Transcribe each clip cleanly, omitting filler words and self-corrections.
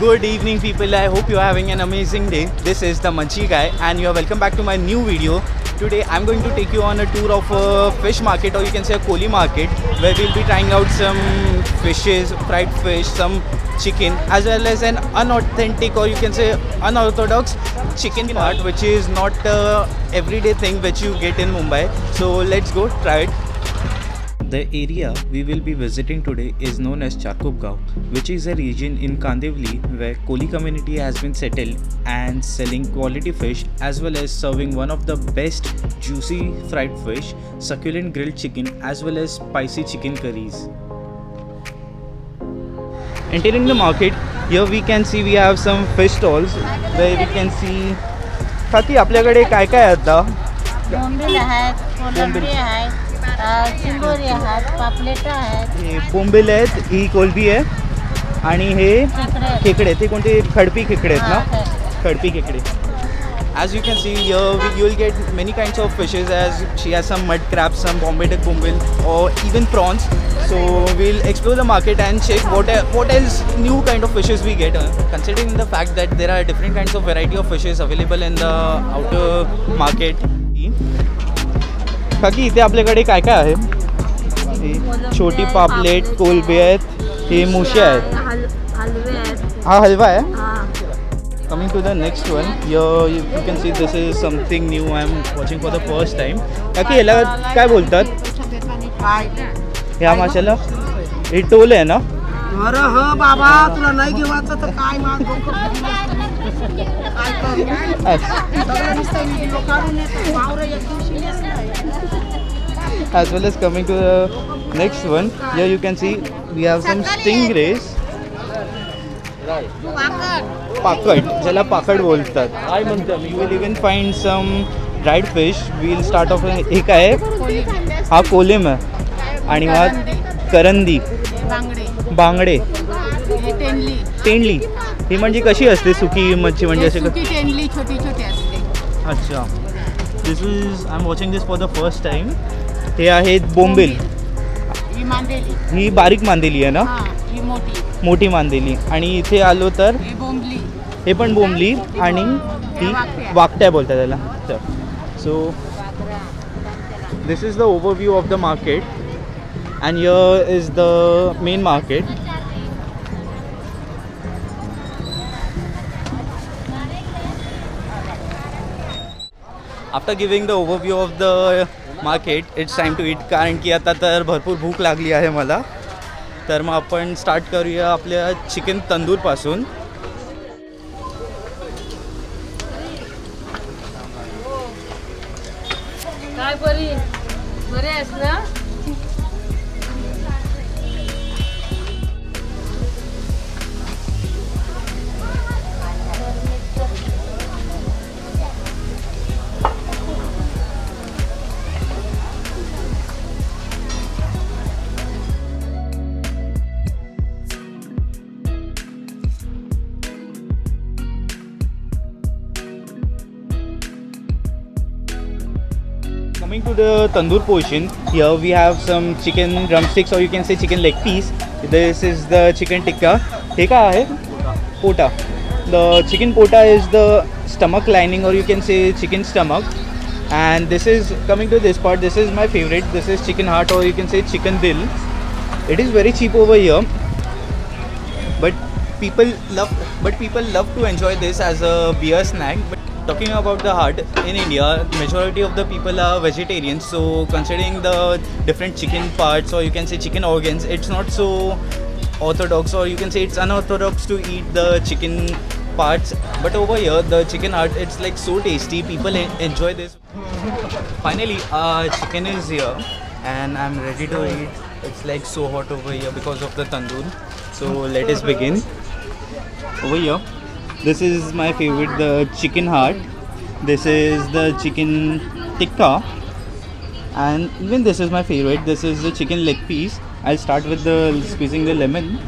Good evening, people. I hope you are having an amazing day. This is the Manchi Guy, and you are welcome back to my new video. Today, I'm going to take you on a tour of a fish market, or you can say a Koli market, where we'll be trying out some fishes, fried fish, some chicken, as well as an unauthentic, or you can say unorthodox chicken part, which is not everyday thing which you get in Mumbai. So let's go try it. The area we will be visiting today is known as Chakupgaon, which is a region in Kandivali where Koli community has been settled and selling quality fish as well as serving one of the best juicy fried fish, succulent grilled chicken as well as spicy chicken curries. Entering the market, here we can see we have some fish stalls where we can see काकी आपल्याकडे काय काय आहे आता? बोंबील आहेत, कोलंबी आहेत, चिंबोरी आहेत, पापलेटा आहेत. हे बोंबील आहेत, ही कोलबी आहे आणि हे खेकडे ते कोणते खडपी खेकडे आहेत ना? खडपी खेकडे. As you can see here, you will get many kinds of fishes, as she has some mud crabs, some Bombay duck bombil, or even prawns. So we'll explore the market and check what else new kind of fishes we get. Considering the fact that there are different kinds of variety of fishes available in the outer market. काकी इथे आपल्याकडे काय काय आहे? छोटी पापलेट, कोलबी आहेत, हे मुशी आहेत. हलवे आहेत. हा हलवा आहे. Coming to the next one, here you can see this is something new I am watching for the first time. काकी याला काय बोलतात? ह्या माशाला? हे टोल आहे ना? अरे हो बाबा, तुला नाही घेवायचं तर काय माग As well as coming to the next one, here you can see we have some stingrays. पाकट, ज्याला पाकट बोलतात. काय म्हणतो? You will even find some dried fish. We'll start off with हे काय आहे? हा कोलिम आहे आणि हा करंदी, बांगडे, तेंडली. ही म्हणजे कशी असते? सुकी मच्छी म्हणजे अशी तेंडली छोटी छोटी असते. अच्छा. This is I am watching this for the first time. हे आहेत बोंबील. ही मांदेली. ही बारीक मांदेली आहे ना? ही मोठी मांदेली. आणि इथे आलो तर ही बोंबली. हे पण बोंबली आणि ही वाकट्या बोलतात त्याला. तर so this is the overview of the market and here is the main market. After giving the overview of the market, it's time to eat. कारण की आता तर भरपूर भूक लागली आहे मला. तर मग आपण स्टार्ट करूया आपल्या चिकन तंदूरपासून. काय बरी बरे आहेस ना? Coming to the tandoor portion, here we have some chicken drumsticks, or you can say chicken leg piece. This is the chicken tikka. हे काय आहे? Pota. The chicken pota is the stomach lining, or you can say chicken stomach. And this is coming to this part. This is my favorite. This is chicken heart, or you can say chicken dil. It is very cheap over here, but people love to enjoy this as a beer snack. But talking about the heart, in India, majority of the people are vegetarians. So considering the different chicken parts, or you can say chicken organs, it's not so orthodox, or you can say it's unorthodox to eat the chicken parts. But over here, the chicken heart, it's like so tasty. People enjoy this. Finally, chicken is here and I'm ready to eat. It's like so hot over here because of the tandoor. So let us begin. Over here, this is my favorite, the chicken heart. This is the chicken tikka, and even this is my favorite. This is the chicken leg piece. I'll start with the squeezing the lemon.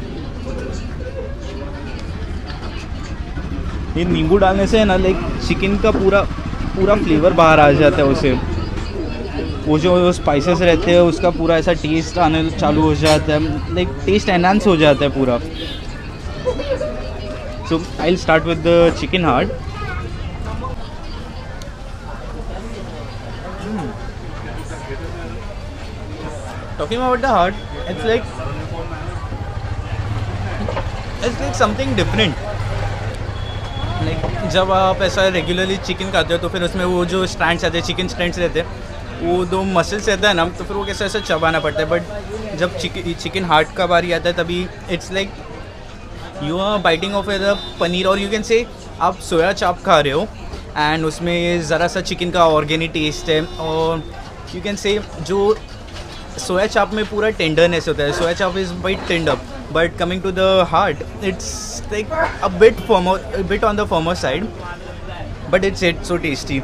ये नींबू डालने से है ना, like chicken का पूरा flavour बाहर आ जाता है उसे. वो जो स्पाइसेस रहते हैं उसका पूरा ऐसा टेस्ट आने चालू हो जाता है. लाइक टेस्ट एनहांस हो जाता है पूरा. So I'll start with the chicken heart. Talking about the heart, it's like something different. Like जब आप ऐसा रेगुलरली चिकन खाते हो तो फिर उसमें वो जो स्ट्रैंड्स आते हैं, चिकन स्ट्रैंड्स रहते हैं, वो दो मसल्स रहता है ना, तो फिर वो कैसे ऐसे चबाना पड़ता है. बट जब चिकन हार्ट का बारी आता है तभी it's like you are biting of the paneer, और यू कैन से आप सोया चाप खा रहे हो एंड उसमें ज़रा सा चिकन का ऑर्गेनिक टेस्ट है. और यू कैन से जो सोया चाप में पूरा टेंडरनेस होता है, soya chaap is white tender, but coming to the heart it's like a bit on the firmer side, but it's so tasty.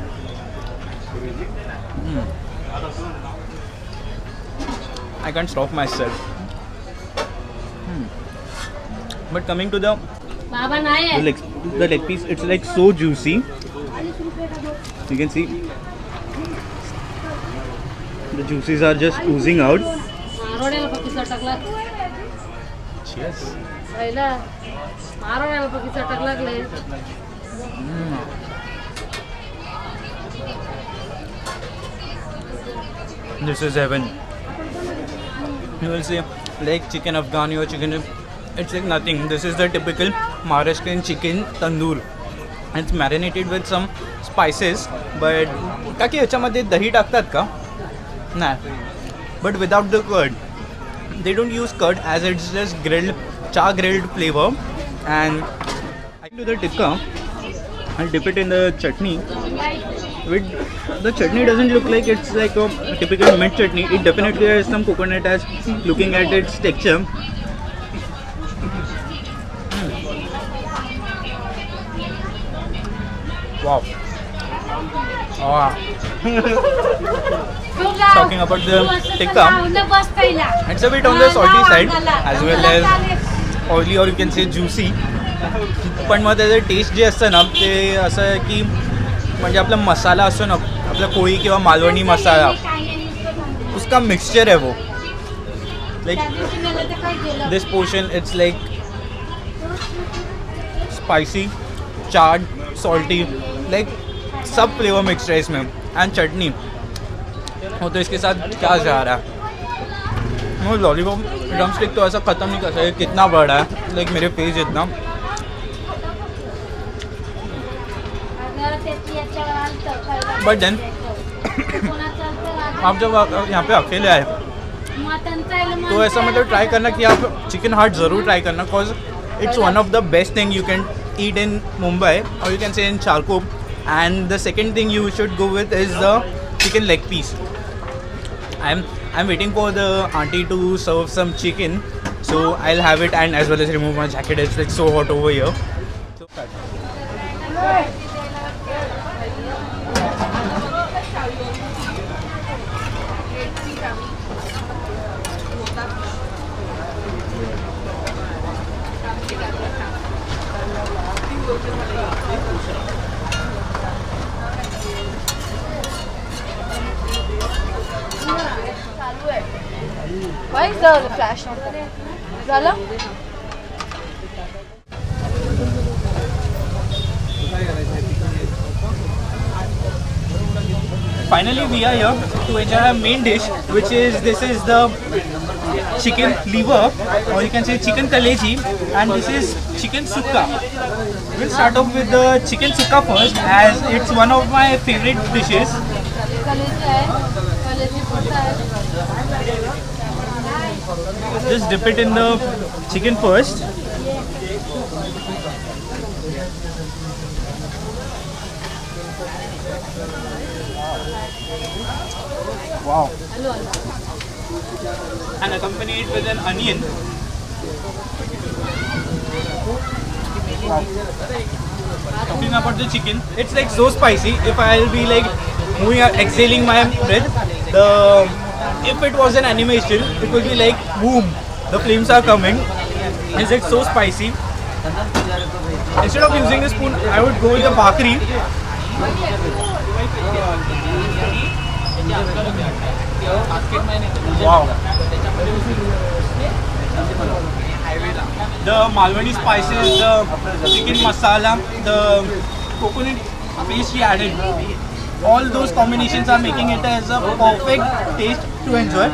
I can't stop myself. But coming to the बाबा नाही आहे. leg piece, it's like so juicy. You can see the juices are just oozing out. मारोड्याला पकीचा टाकला. Cheers. पहिला मारोड्याला पकीचा टाकला लागले. This is heaven. You will see like chicken Afghani or chicken, it's like nothing. This is the typical Maharashtrian chicken tandoor. It's marinated with some spices, but का की याच्यामध्ये दही टाकतात का? नाही. But without the curd. They don't use curd as it's just grilled flavor. And I do the tikka. I'll dip it in the chutney. The chutney doesn't look like it's like a typical mint chutney. It definitely has some coconut as looking at its texture. Wow. Talking about the tikka, it's a bit on the salty side as well as oily, or you can say juicy. पण मग त्याचं test जे असतं ना ते असं आहे की म्हणजे आपला मसाला असतो ना, आपला कोळी किंवा मालवणी मसाला, उसका मिक्सचर है वो. Like this portion it's like spicy, chaat, salty, like सब फ्लेवर मिक्सड है इसमें. एंड चटनी हो तो इसके साथ क्या जा रहा है. वो लॉलीपॉप ड्रम स्टिक तो ऐसा ख़त्म नहीं कर सकते, कितना बड़ा है, लाइक मेरे फेस इतना. बट देन आप जब यहाँ पे अकेले आए तो ऐसा मतलब ट्राई करना कि आप चिकन हार्ट ज़रूर ट्राई करना, because it's one of the best thing you can eat in Mumbai, और you can say in Charkop. And the second thing you should go with is the chicken leg piece. I am waiting for the aunty to serve some chicken, so I will have it and as well as remove my jacket. It's like so hot over here. Why is the flash not there? झालं? Finally we are here to enjoy our main dish, which is this is the chicken liver, or you can say chicken kaleji, and this is chicken sukka. We'll start off with the chicken sukka first, as it's one of my favorite dishes. कलेजी आहे, कलेजी पोटा आहे. Just dip it in the chicken first. Wow. And accompany it with an onion. Wow. Talking about the chicken, it's like so spicy. If I'll be like exhaling my breath, if it was an animation, it would be like boom, the flames are coming. It's like so spicy. Instead of using a spoon, I would go with the bhakri. Wow. The Malwani spices, the chicken masala, the coconut paste she added. All those combinations are making it as a perfect taste to enjoy.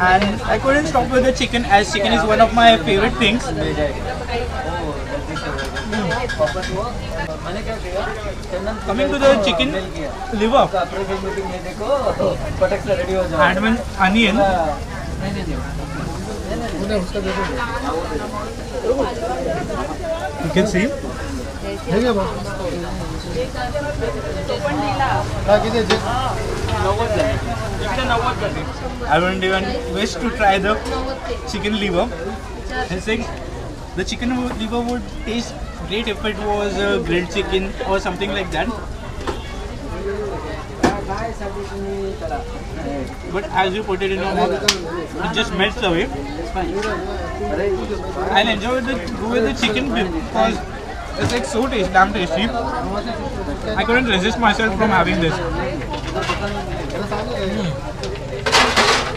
And I couldn't stop with the chicken, as chicken is one of my favorite things. Coming to the chicken liver and one onion. You can see. I wouldn't even wish to try the chicken liver. I think the chicken liver would taste great if it was grilled chicken or something like that. But as you put it in your mouth, it just melts away. I'll enjoy go with the chicken because it's like so damn tasty. I couldn't resist myself from having this.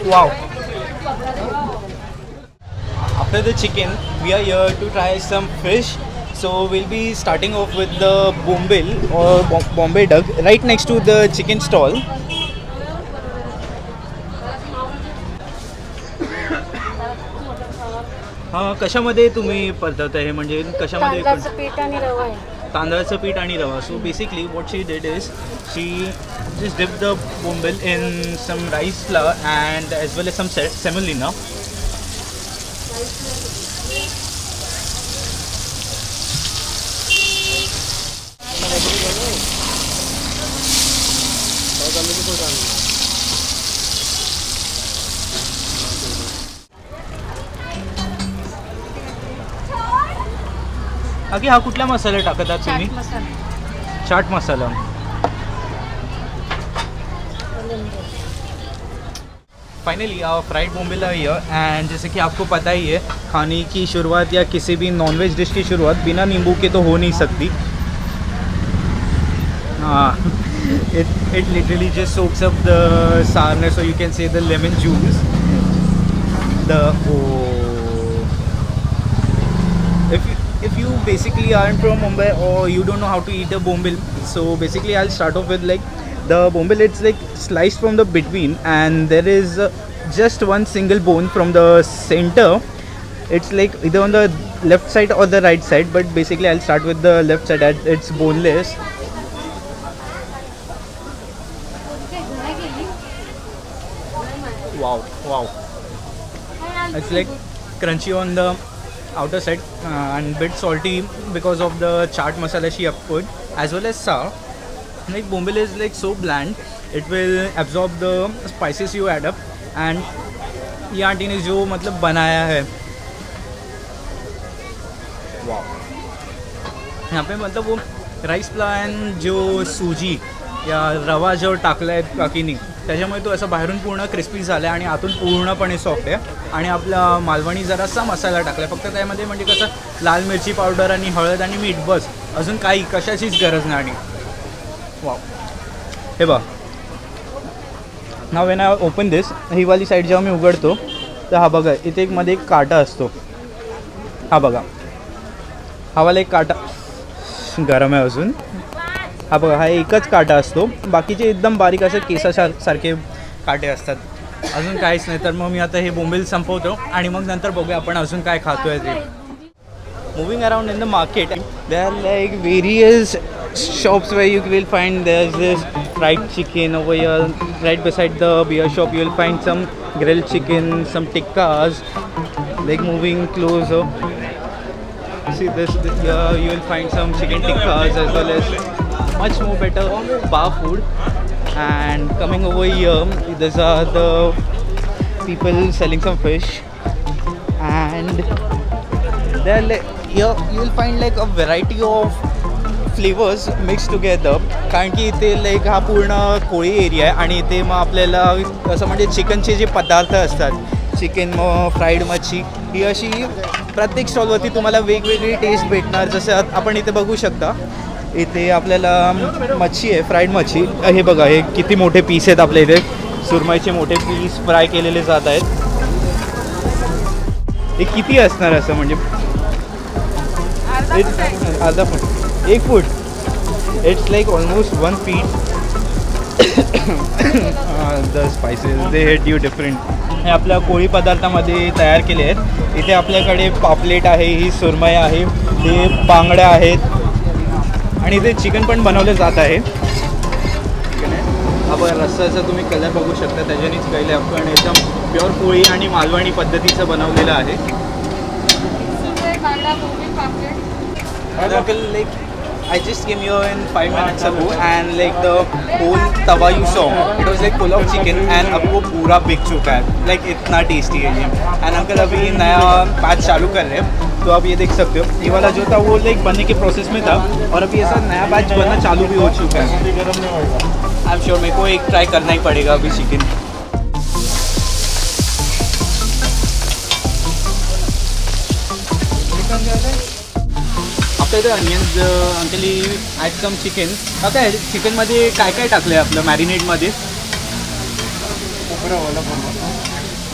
Wow. After the chicken, we are here to try some fish. So we'll be starting off with the bombil or Bombay duck right next to the chicken stall. कशामध्ये तुम्ही पद्धत आहे म्हणजे कशामध्ये तांदळाचं पीठ आणि रवा आहे. तांदळाचं पीठ आणि रवा. So basically what she did is she just dipped the bombil in some rice flour and as well as some semolina. हा कुठला मसाला टाकत आहात तुम्ही? चाट मसाला. फाइनली फ्राइड बोम्बिल है हियर एंड जैसे कि आपको पता ही है खाने की शुरुआत या किसी भी नॉनवेज डिश की शुरुआत बिना नींबू के तो हो नहीं सकती. It literally just soaks up the sourness, or you can say the lemon juice. If you basically aren't from Mumbai or you don't know how to eat a bombil, so basically I'll start off with like the bombil. It's like sliced from the between, and there is just one single bone from the center. It's like either on the left side or the right side, but basically I'll start with the left side as it's boneless. Wow. It's like crunchy on the outer side and bit salty because of the chaat masala she put, as well as sour. Like bombil is like so bland, it will absorb the spices you add up. And ये aunty ने जो मतलब बनाया है, वाह. यहाँ पे मतलब वो राइस फ्लावर जो सूजी या रवा जो टाकला आहे काकीनी, त्याच्यामुळे तो असं बाहेरून पूर्ण क्रिस्पी झाला आहे आणि आतून पूर्णपणे सॉफ्ट आहे. आणि आपला मालवणी जरासा मसाला टाकला आहे, फक्त त्यामध्ये म्हणजे कसं लाल मिरची पावडर आणि हळद आणि मीठ, बस. अजून काही कशाचीच गरज नाही. आणि वाव, हे बघ. नाव वेन आय ओपन दिस, ही वाली साईड जेव्हा मी उघडतो तर हा बघा इथे एक मध्ये एक काटा असतो. हा बघा, हा वाला एक काटा गरम आहे अजून. हा बघा, हा एकच काटा असतो, बाकीचे एकदम बारीक असे केसासारखे काटे असतात. अजून काहीच नाही. तर मग मी आता हे बोंबील संपवतो आणि मग नंतर बघूया आपण अजून काय खातोय ते. Moving around in the market, there are like various shops where you will find there's this fried chicken over here. Right beside the beer shop you will find some grilled chicken, some tikkas. Like moving closer, see this here you will find some chicken tikkas as well as much more better bar food. And coming over here, these are the people selling some fish, and there like here you will find like a variety of flavours mix together. कारण की इथे like हा पूर्ण कोळी area आहे आणि इथे मग आपल्याला असं म्हणजे चिकनचे जे पदार्थ असतात, चिकन मग फ्राईड मच्छी, ही अशी प्रत्येक स्टॉलवरती तुम्हाला वेगवेगळी टेस्ट भेटणार. जसं आपण इथे बघू शकता, इथे आपल्याला मच्छी आहे, फ्राईड मच्छी. हे बघा, हे किती मोठे पीस आहेत आपल्या इथे. सुरमईचे मोठे पीस फ्राय केलेले जात आहेत. हे किती असणार असं म्हणजे अर्धा foot 1 foot it's like almost 1 feet. The spices they hate you different. हे आपल्या कोळी पदार्थामध्ये तयार केले आहेत. इथे आपल्याकडे पापलेट आहे, ही सुरमई आहे, हे बांगड्या आहेत आणि इथे चिकन पण बनवलं जात आहे. आपण रस्साचा तुम्ही कलर बघू शकता, त्याच्यानेच पहिले आपण एकदम प्युअर पोळी आणि मालवणी पद्धतीचं बनवलेलं आहे. Like I just came here in 5 minutes ago and like the whole tawa you saw, it was like full of chicken and अब वो पूरा बिक चुका है, like इतना टेस्टी है ये. and अंकल अभी नया बैच चालू कर रहे हैं, तो आप ये देख सकते हो ये वाला जो था वो लाइक बनने के प्रोसेस में था और अभी ऐसा नया बैच बनना चालू भी हो चुका है. आई एम श्योर मेरे को एक ट्राई करना ही पड़ेगा अभी चिकन. आपल्या इथे अनियन्स अंकली ॲड सम चिकन. काय चिकनमध्ये काय काय टाकलं आहे आपलं मॅरिनेटमध्ये?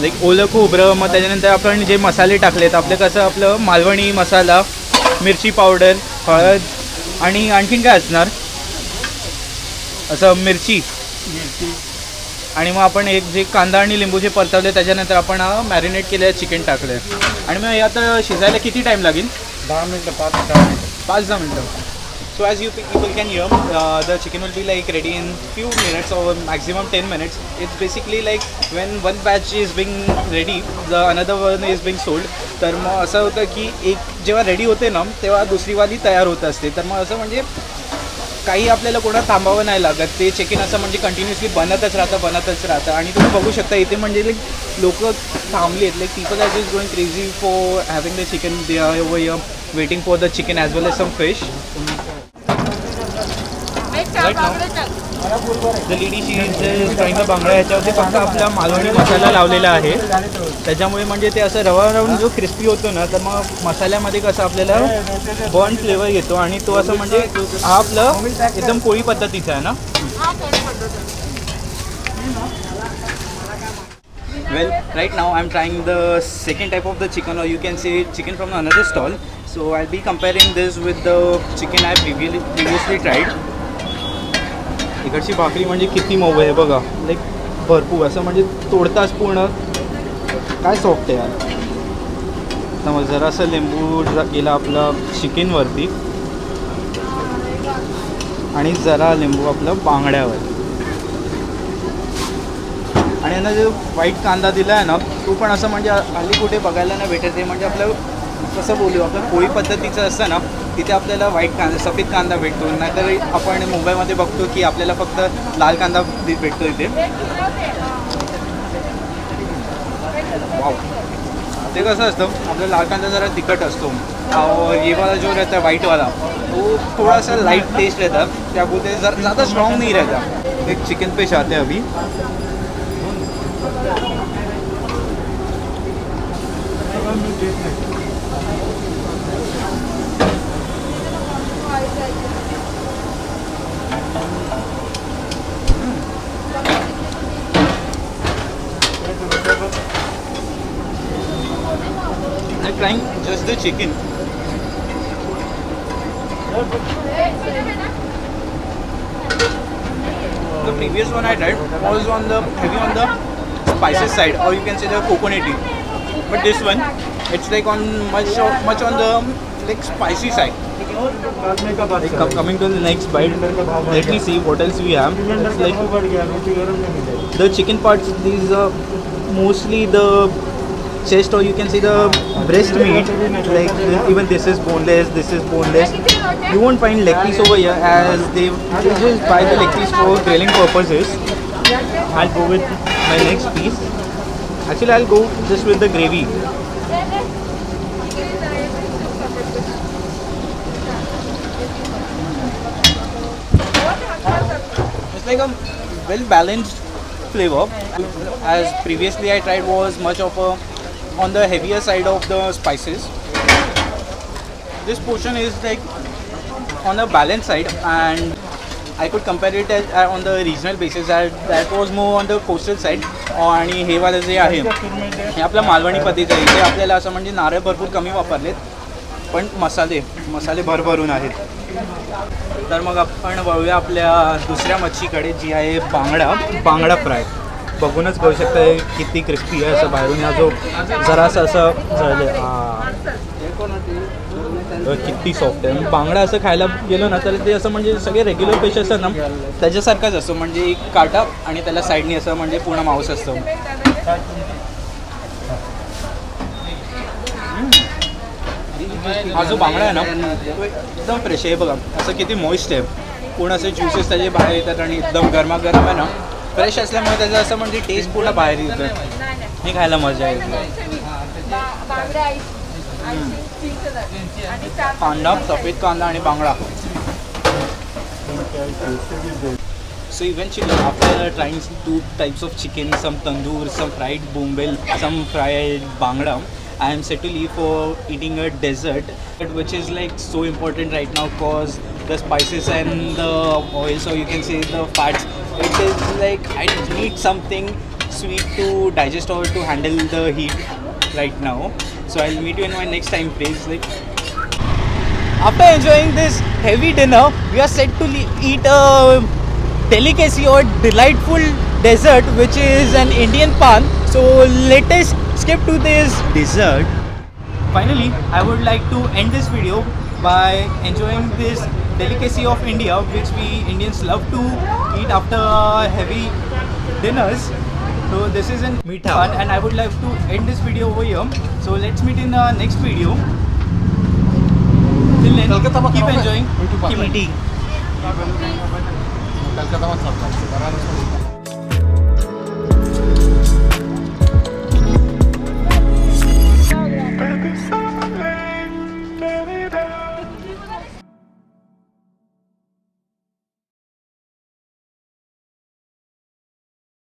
लाईक ओलं खोबरं, मग त्याच्यानंतर आपण जे मसाले टाकलेत आपले कसं आपलं मालवणी मसाला, मिरची पावडर, हळद आणि आणखीन काय असणार असं मिरची आणि मग आपण एक जे कांदा आणि लिंबू जे परतवले त्याच्यानंतर आपण मॅरिनेट केलेलं चिकन टाकलं आहे. आणि मग हे आता शिजायला किती टाईम लागेल? 10 मिनटं 5-10 मिनटं. So as you people can hear, the chicken will be like ready in few minutes or maximum 10 minutes. It's basically like when one batch is being ready, the another one is being sold. तर मग असं होतं की एक जेव्हा ready होते ना तेव्हा दुसरीवाली तयार होत असते. तर मग असं म्हणजे काही आपल्याला कोणाला थांबावं नाही लागत. ते चिकन असं म्हणजे कंटिन्युअसली बनतच राहतं आणि तुम्ही बघू शकता इथे म्हणजे लाईक लोक थांबले आहेत. Like people are just going crazy for having the chicken. They are over here waiting for the chicken as well as some fish. Right now the lady she is trying the bangda. ह्याच्यावरती फक्त आपला मालवणी मसाला लावलेला आहे त्याच्यामुळे म्हणजे ते असं रवा राहून जो क्रिस्पी होतो ना तर मग मसाल्यामध्ये कसं आपल्याला बर्न फ्लेवर येतो आणि तो असं म्हणजे हा आपलं एकदम कोळी पद्धतीचा आहे ना. Well, right now I'm trying the second type of the chicken, or you can say chicken from another stall. So I'll be comparing this with the chicken I previously tried. इकडची भाकरी म्हणजे किती मऊ आहे बघा, लाईक भरपूर असं म्हणजे तोडताच पूर्ण काय सॉफ्ट आहे यार. तर मग जरासं लिंबू केला आपला चिकनवरती आणि जरा लिंबू आपलं बांगड्यावर आणि यांना जो व्हाईट कांदा दिला आहे ना तो पण असं म्हणजे हल्ली कुठे बघायला नाही भेटत. ते म्हणजे आपलं कसं बोलू आपण पोळी पद्धतीचं असतं ना तिथे आपल्याला व्हाईट कांदा सफेद कांदा भेटतो. नाहीतर आपण मुंबईमध्ये बघतो की आपल्याला फक्त लाल कांदा भेटतो इथे. वाव, ते कसं असतं आपला लाल कांदा जरा तिखट असतो. ये वाला जो रहता है व्हाईटवाला तो थोड़ा सा लाइट टेस्ट रहता है. क्या बोलते हैं ज़्यादा स्ट्रॉन्ग नहीं रहता. एक चिकन पेश आते हैं अभी. I'm trying just the chicken. The previous one I tried was on the heavy on the spices side, or you can say the coconutty. But this one, it's like on much on the like spicy side. Like, coming to the next bite, let me see what else we have. It's like the chicken parts. These are mostly the chest, or you can see the breast meat. Like even this is boneless, this is boneless. You won't find leg piece over here as they just buy the leg piece for grilling purposes. I'll go with my next piece. Actually, I'll go just with the gravy. It's like a well balanced flavor. As previously I tried was much of a on the heavier side of the spices. This portion is like on the balanced side, and I could compare it on the regional basis that was more on the coastal side. आणि हे वालं जे आहे हे आपल्या मालवणी पद्धतीचं आहे. इथे आपल्याला असं म्हणजे नारळ भरपूर कमी वापरलेत, पण मसाले भरभरून आहेत. तर मग आपण वळूया आपल्या दुसऱ्या मच्छीकडे, जी आहे बांगडा फ्राय. बघूनच कळू शकता किती क्रिस्पी आहे असं बाहेरून. हा जो जरासं असं जळले किती सॉफ्ट आहे. बांगडा असं खायला गेलो ना तर ते असं म्हणजे सगळे रेग्युलर फिश असतात ना त्याच्यासारखाच असतो, म्हणजे एक काटा आणि त्याला साईडनी असं म्हणजे पूर्ण मांस असतो. हा जो बांगडा आहे ना तो एकदम फ्रेश आहे. बघा असं किती मॉइस्ट आहे, पूर्ण असे ज्युसेस त्याचे बाहेर येतात आणि एकदम गरमागरम आहे ना, फ्रेश असल्यामुळे त्याचं असं म्हणजे टेस्ट पूर्ण बाहेर येतं. हे खायला मजा येते. कांदा, सफेद कांदा आणि बांगडा. So eventually after trying 2 types of chicken, some tandoor, some fried bombel, some fried bangda, I am set to leave for eating a dessert, which is like so important right now because the spices and the oil, so you can say the fats, it is like I need something sweet to digest or to handle the heat right now. So I'll meet you in my next time please. Like after enjoying this heavy dinner, we are set to eat a delicacy or delightful dessert, which is an Indian pan. So let us skip to this dessert. Finally, I would like to end this video by enjoying this delicacy of India, which we Indians love to eat after heavy dinners. So this is an meetha pan, and I would like to end this video over here. So let's meet in the next video. Till then, keep enjoying, keep eating.